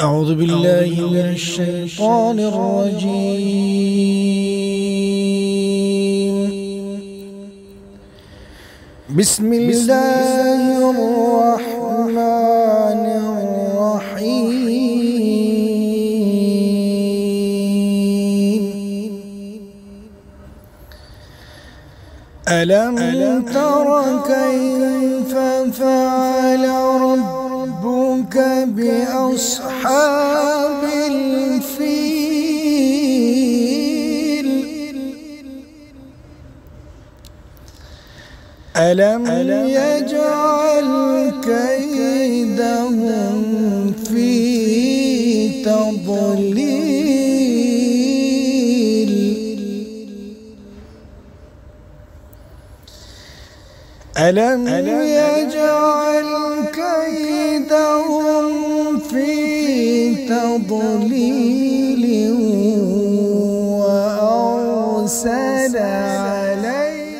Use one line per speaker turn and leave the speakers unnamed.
أعوذ بالله من الشيطان الرجيم. بسم الله الرحمن الرحيم. ألم تر كيف فعل ربك بأصحاب الفيل؟ ألم يجعل كيدهم في تضليل؟ ألم يجعل كيدهم في تضليل وأرسل عليهم